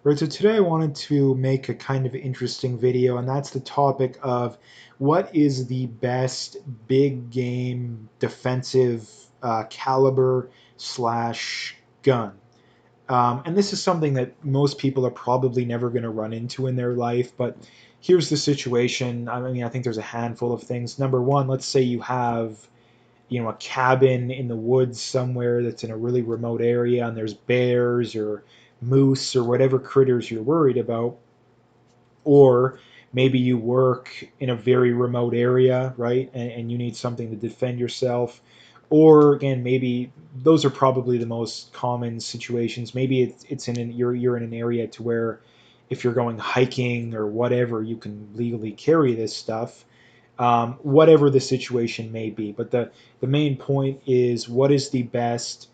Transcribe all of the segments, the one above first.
Right, so today I wanted to make a kind of interesting video, and that's the topic of what is the best big game defensive caliber slash gun. And this is something that most people are probably never going to run into in their life, but here's the situation. I mean, I think there's a handful of things. Number one, let's say you have a cabin in the woods somewhere that's in a really remote area and there's bears or moose or whatever critters you're worried about, or maybe you work in a very remote area, right, and you need something to defend yourself. Or again, maybe those are probably the most common situations. Maybe it's you're in an area to where if you're going hiking or whatever, you can legally carry this stuff, whatever the situation may be. But the main point is, what is the best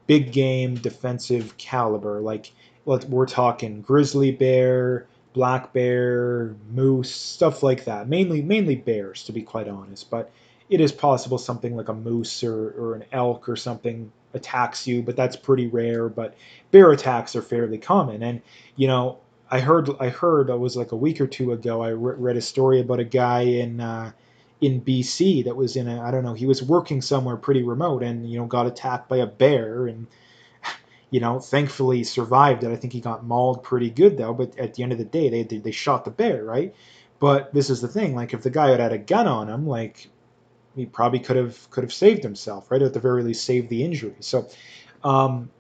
big game defensive caliber? Like, we're talking grizzly bear, black bear, moose, stuff like that. Mainly bears, to be quite honest. But it is possible something like a moose or an elk or something attacks you, but that's pretty rare. But bear attacks are fairly common. And you know, I heard it was like a week or two ago. I read a story about a guy in BC that was in a, I don't know, he was working somewhere pretty remote and got attacked by a bear, and thankfully survived it. I think he got mauled pretty good though, but at the end of the day they shot the bear, right? But this is the thing, like if the guy had a gun on him, like he probably could have saved himself, right? At the very least saved the injury. So um,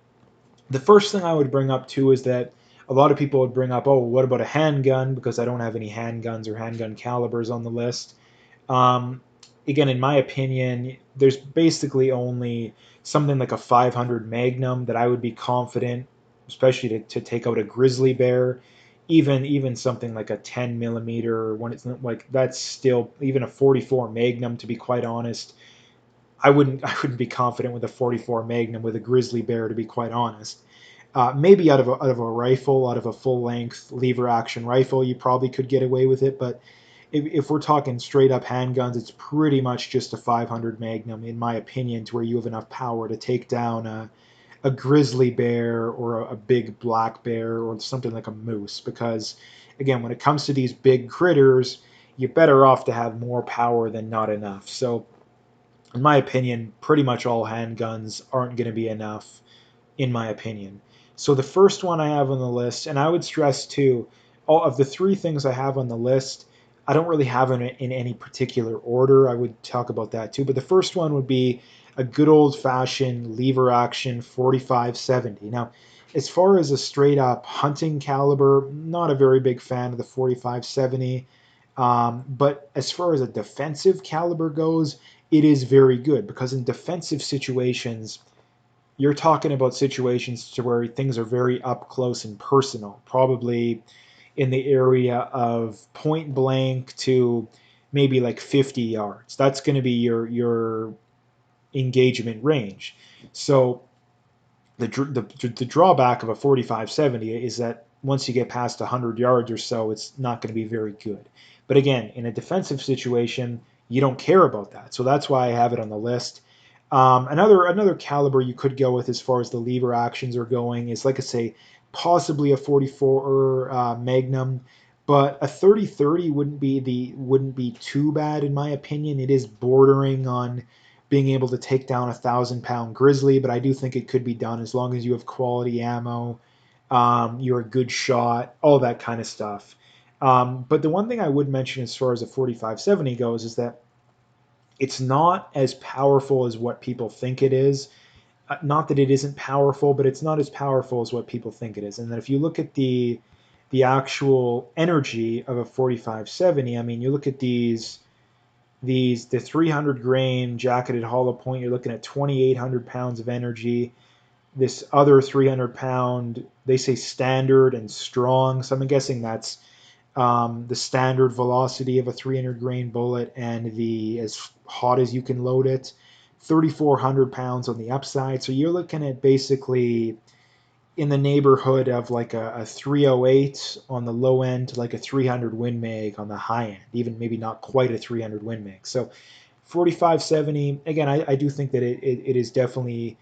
the first thing I would bring up too is that a lot of people would bring up, oh, what about a handgun? Because I don't have any handguns or handgun calibers on the list. Um, Again, in my opinion, there's basically only something like a 500 Magnum that I would be confident, especially to take out a grizzly bear. Even something like a 10 millimeter, when it's like, that's still, even a 44 Magnum, to be quite honest. I wouldn't be confident with a 44 Magnum with a grizzly bear, to be quite honest. Maybe out of a rifle, out of a full length lever action rifle, you probably could get away with it. But if we're talking straight up handguns, it's pretty much just a 500 Magnum, in my opinion, to where you have enough power to take down a grizzly bear or a big black bear or something like a moose. Because again, when it comes to these big critters, you're better off to have more power than not enough. So in my opinion, pretty much all handguns aren't going to be enough, in my opinion. So the first one I have on the list, and I would stress too, all of the three things I have on the list, I don't really have in any particular order. I would talk about that too. But the first one would be a good old fashioned lever action 4570. Now, as far as a straight up hunting caliber, not a very big fan of the 4570. But as far as a defensive caliber goes, it is very good, because in defensive situations, you're talking about situations to where things are very up close and personal, probably in the area of point blank to maybe like 50 yards. That's going to be your engagement range. So the drawback of a 4570 is that once you get past 100 yards or so, it's not going to be very good. But again, in a defensive situation, you don't care about that. So that's why I have it on the list. Another caliber you could go with as far as the lever actions are going is, like I say, possibly a 44 Magnum, but a 30-30 wouldn't be too bad, in my opinion. It is bordering on being able to take down 1,000-pound grizzly, but I do think it could be done as long as you have quality ammo, you're a good shot, all that kind of stuff. But the one thing I would mention as far as a 4570 goes is that it's not as powerful as what people think it is. Not that it isn't powerful, but it's not as powerful as what people think it is. And then if you look at the actual energy of a 4570, I mean, you look at the 300 grain jacketed hollow point, you're looking at 2,800 pounds of energy. This other 300-pound, they say standard and strong, so I'm guessing that's the standard velocity of a 300 grain bullet and the as hot as you can load it. 3,400 pounds on the upside, so you're looking at basically in the neighborhood of like a 308 on the low end to like a 300 win mag on the high end, even maybe not quite a 300 win mag. So 4570, again, I do think that it is definitely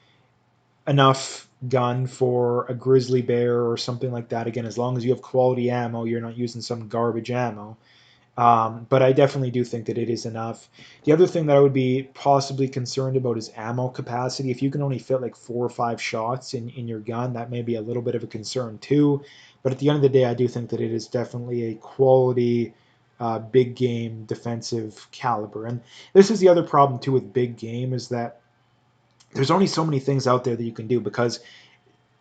enough gun for a grizzly bear or something like that. Again, as long as you have quality ammo, you're not using some garbage ammo. But I definitely do think that it is enough. The other thing that I would be possibly concerned about is ammo capacity. If you can only fit like 4 or 5 shots in your gun, that may be a little bit of a concern too. But at the end of the day, I do think that it is definitely a quality big game defensive caliber. And this is the other problem too with big game is that there's only so many things out there that you can do because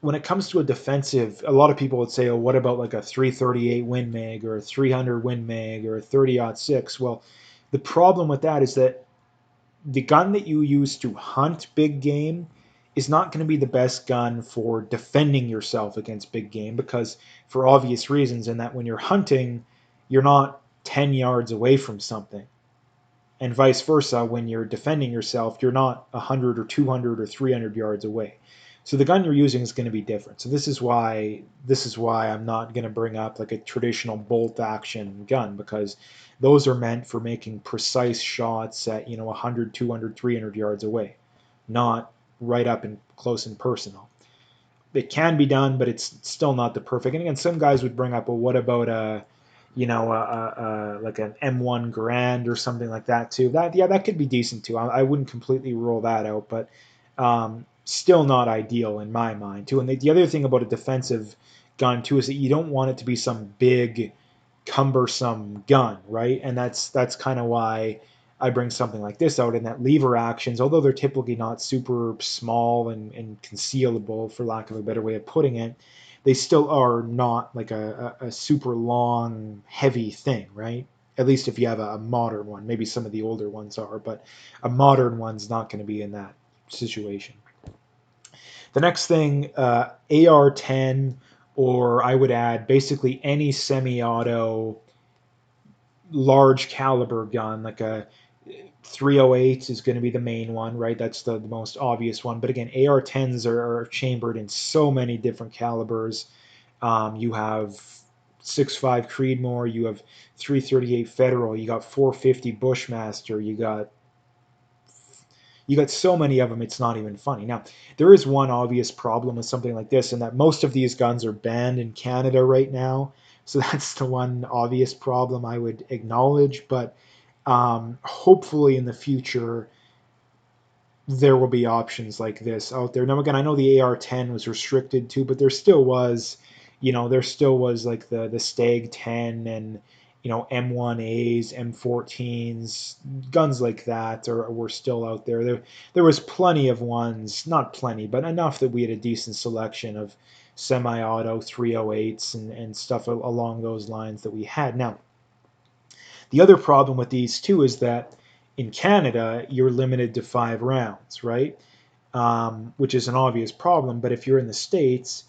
when it comes to a defensive, a lot of people would say, "Oh, what about like a 338 Win Mag or a 300 Win Mag or a 30-06?" Well, the problem with that is that the gun that you use to hunt big game is not going to be the best gun for defending yourself against big game because, for obvious reasons, in that when you're hunting, you're not 10 yards away from something, and vice versa. When you're defending yourself, you're not 100 or 200 or 300 yards away. So the gun you're using is going to be different. So this is why I'm not going to bring up like a traditional bolt action gun because those are meant for making precise shots at 100, 200, 300 yards away, not right up and close and personal. It can be done, but it's still not the perfect. And again, some guys would bring up, well, what about like an M1 Grand or something like that too. That could be decent too. I wouldn't completely rule that out, but still not ideal in my mind too. And the other thing about a defensive gun too is that you don't want it to be some big, cumbersome gun, right? And that's kind of why I bring something like this out. And that lever actions, although they're typically not super small and concealable, for lack of a better way of putting it, they still are not like a super long, heavy thing, right? At least if you have a modern one. Maybe some of the older ones are, but a modern one's not going to be in that situation. The next thing, AR-10, or I would add basically any semi-auto large caliber gun, like a 308 is going to be the main one, right? That's the most obvious one. But again, AR-10s are chambered in so many different calibers. You have 6.5 Creedmoor, you have 338 Federal, you got 450 Bushmaster, you got so many of them, it's not even funny. Now, there is one obvious problem with something like this, and that most of these guns are banned in Canada right now. So that's the one obvious problem I would acknowledge. But hopefully in the future, there will be options like this out there. Now, again, I know the AR-10 was restricted too, but there still was like the Stag 10 and M1As, M14s, guns like that were still out there. There was plenty of ones, not plenty, but enough that we had a decent selection of semi-auto 308s and stuff along those lines that we had. Now, the other problem with these too is that in Canada, you're limited to 5 rounds, right? Which is an obvious problem. But if you're in the States,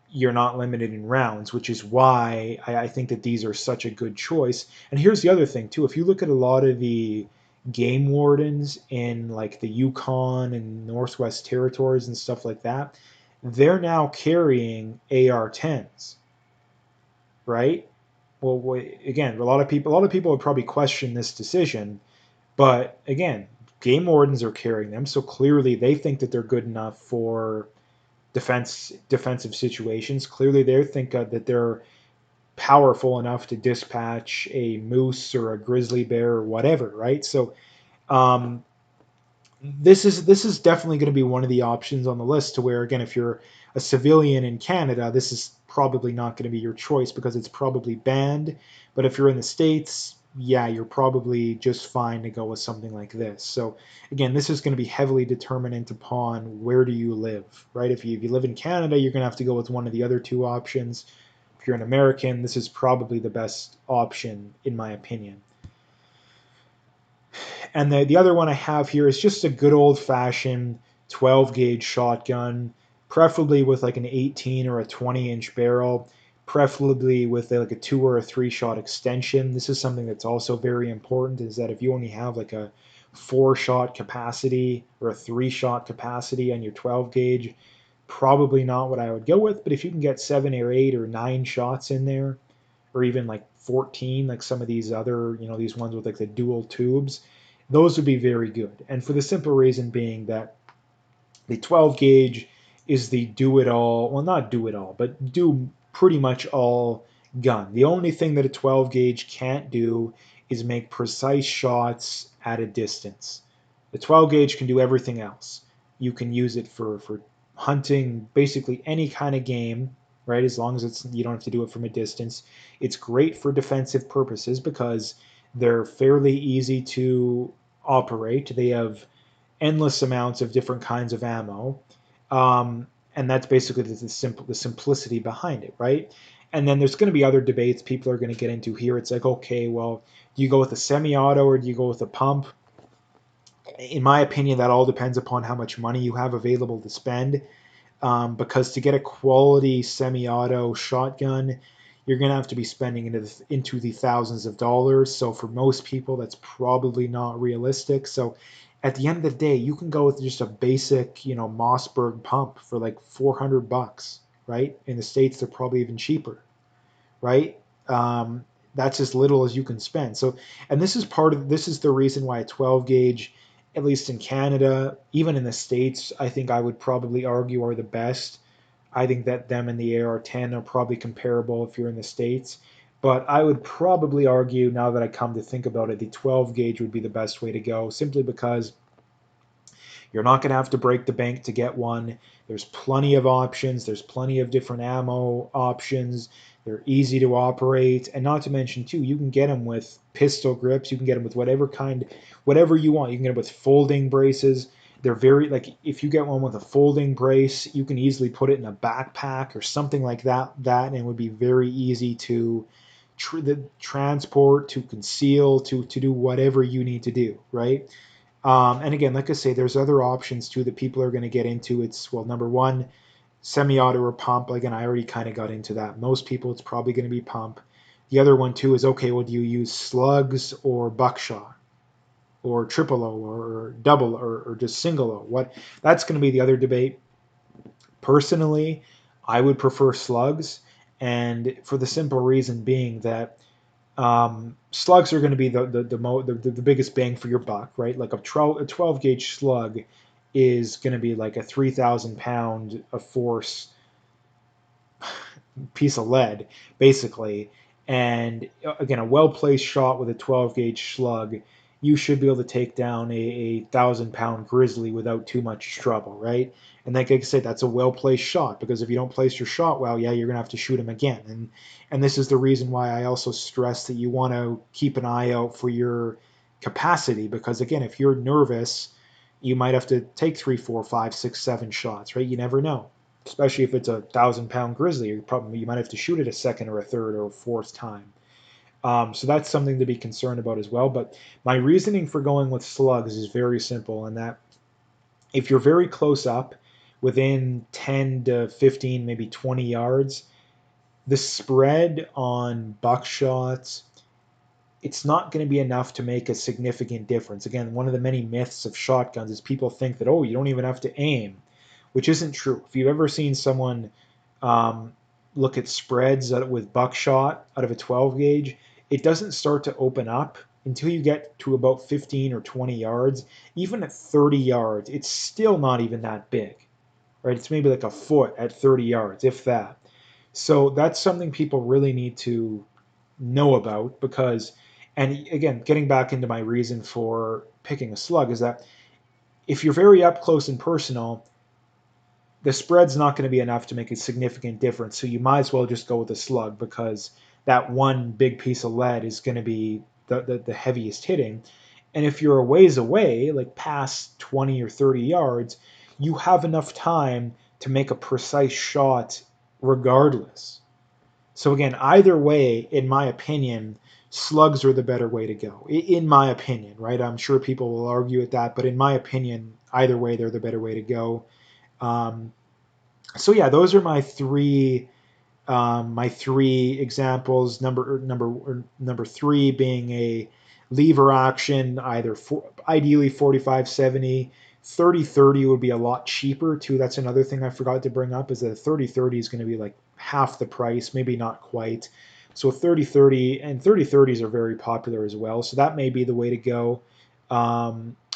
you're not limited in rounds, which is why I think that these are such a good choice. And here's the other thing, too. If you look at a lot of the game wardens in like the Yukon and Northwest Territories and stuff like that, they're now carrying AR-10s, right? Well, again, a lot of people would probably question this decision, but again, game wardens are carrying them, so clearly they think that they're good enough for defensive situations. Clearly, they think that they're powerful enough to dispatch a moose or a grizzly bear or whatever, right? So um, this is definitely going to be one of the options on the list. To where again, if you're a civilian in Canada, this is probably not going to be your choice because it's probably banned. But if you're in the States, yeah, you're probably just fine to go with something like this. So again, this is going to be heavily determinant upon where do you live, right? If you live in Canada, you're going to have to go with one of the other two options. If you're an American, this is probably the best option in my opinion. And the other one I have here is just a good old fashioned 12 gauge shotgun, preferably with like an 18 or a 20-inch barrel, preferably with like a 2 or a 3 shot extension. This is something that's also very important, is that if you only have like a 4 shot capacity or a 3 shot capacity on your 12 gauge, probably not what I would go with. But if you can get 7 or 8 or 9 shots in there, or even like 14, like some of these other, these ones with like the dual tubes, those would be very good. And for the simple reason being that the 12 gauge is the do it all, well, not do it all, but do pretty much all gun. The only thing that a 12 gauge can't do is make precise shots at a distance. The 12 gauge can do everything else. You can use it for hunting basically any kind of game, right? As long as it's you don't have to do it from a distance. It's great for defensive purposes because they're fairly easy to operate. They have endless amounts of different kinds of ammo, um, and that's basically the simplicity behind it, right? And then there's going to be other debates people are going to get into here. It's like, okay, well, do you go with a semi-auto or do you go with a pump? In my opinion, that all depends upon how much money you have available to spend. Because to get a quality semi-auto shotgun, you're going to have to be spending into the thousands of dollars. So for most people, that's probably not realistic. So at the end of the day, you can go with just a basic, Mossberg pump for like $400, right? In the States, they're probably even cheaper, right? Um, that's as little as you can spend. So, and this is the reason why a 12 gauge, at least in Canada, even in the States, I think I would probably argue are the best. I think that them and the AR-10 are probably comparable if you're in the States. But I would probably argue, now that I come to think about it, the 12 gauge would be the best way to go, simply because you're not going to have to break the bank to get one. There's plenty of options. There's plenty of different ammo options. They're easy to operate. And not to mention, too, you can get them with pistol grips. You can get them with whatever you want. You can get them with folding braces. They're very, like, if you get one with a folding brace, you can easily put it in a backpack or something like and it would be very easy to transport, to conceal, to do whatever you need to do, right? And again, like I say, there's other options too that people are going to get into. It's, well, number one, semi-auto or pump. Again, I already kind of got into that. Most people, it's probably going to be pump. The other one too is, okay, well, do you use slugs or buckshot or triple O or double or just single O? What That's going to be the other debate. Personally, I would prefer slugs, and for the simple reason being that slugs are going to be the biggest bang for your buck, right? Like a 12 gauge slug is going to be like a 3,000 pound of force piece of lead, basically. And again, a well placed shot with a 12 gauge slug, you should be able to take down a 1,000 pound grizzly without too much trouble, right? And like I said, that's a well placed shot, because if you don't place your shot well, yeah, you're gonna have to shoot him again. And this is the reason why I also stress that you want to keep an eye out for your capacity, because again, if you're nervous, you might have to take 3, 4, 5, 6, 7 shots, right? You never know, especially if it's a 1,000 pound grizzly. You might have to shoot it a second or a third or a fourth time. So that's something to be concerned about as well. But my reasoning for going with slugs is very simple, in that if you're very close up, within 10 to 15, maybe 20 yards, the spread on buckshots, it's not going to be enough to make a significant difference. Again, one of the many myths of shotguns is people think that, oh, you don't even have to aim, which isn't true. If you've ever seen someone um, look at spreads with buckshot out of a 12 gauge, it doesn't start to open up until you get to about 15 or 20 yards. Even at 30 yards, it's still not even that big, right? It's maybe like a foot at 30 yards, if that. So that's something people really need to know about, because, and again, getting back into my reason for picking a slug, is that if you're very up close and personal, the spread's not going to be enough to make a significant difference. So you might as well just go with a slug, because that one big piece of lead is going to be the heaviest hitting. And if you're a ways away, like past 20 or 30 yards, you have enough time to make a precise shot regardless. So again, either way, in my opinion, slugs are the better way to go. In my opinion, right? I'm sure people will argue with that, but in my opinion, either way, they're the better way to go. Um, so yeah, those are my three examples. Number three being a lever action, ideally 45-70. 30-30 would be a lot cheaper too. That's another thing I forgot to bring up, is that 30-30 is going to be like half the price, maybe not quite. So 30-30, and 30-30s are very popular as well. So that may be the way to go.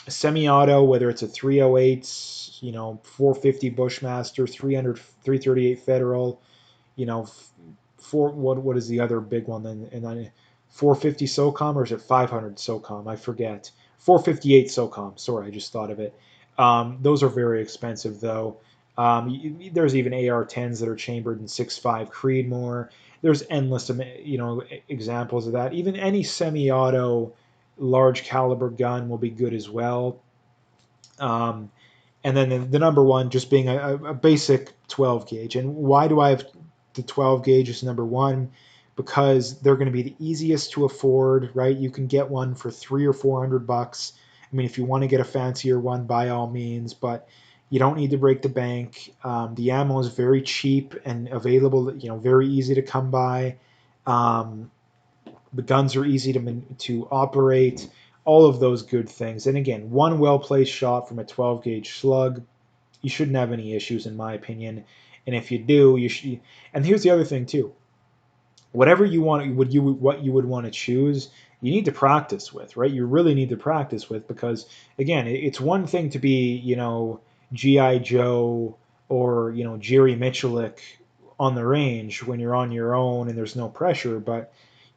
Semi-auto, whether it's a 308, 450 Bushmaster, 300, 338 Federal, you know, what is the other big one then? And then 450 SOCOM, or is it 500 SOCOM? I forget. 458 SOCOM. Sorry, I just thought of it. Those are very expensive though. There's even AR-10s that are chambered in 6.5 Creedmoor. There's endless, examples of that. Even any semi-auto large caliber gun will be good as well. Um, and then the number one just being a basic 12 gauge. And why do I have the 12 gauge as number one? Because they're going to be the easiest to afford, right? You can get one for $300 or $400. I mean, if you want to get a fancier one, by all means, but you don't need to break the bank. The ammo is very cheap and available, very easy to come by. Um, the guns are easy to operate, all of those good things. And again, one well placed shot from a 12 gauge slug, you shouldn't have any issues, in my opinion. And if you do, you should. And here's the other thing too: whatever you want, what you would want to choose, you need to practice with, right? You really need to practice with, because again, it's one thing to be, GI Joe or Jerry Michalik on the range when you're on your own and there's no pressure, but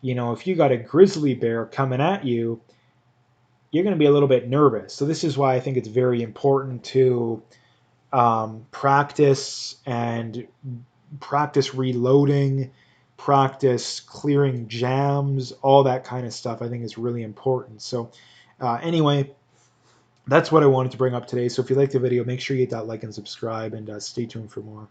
if you got a grizzly bear coming at you, you're going to be a little bit nervous. So this is why I think it's very important to practice and practice reloading, practice clearing jams, all that kind of stuff. I think is really important. So anyway, that's what I wanted to bring up today. So if you liked the video, make sure you hit that like and subscribe, and stay tuned for more.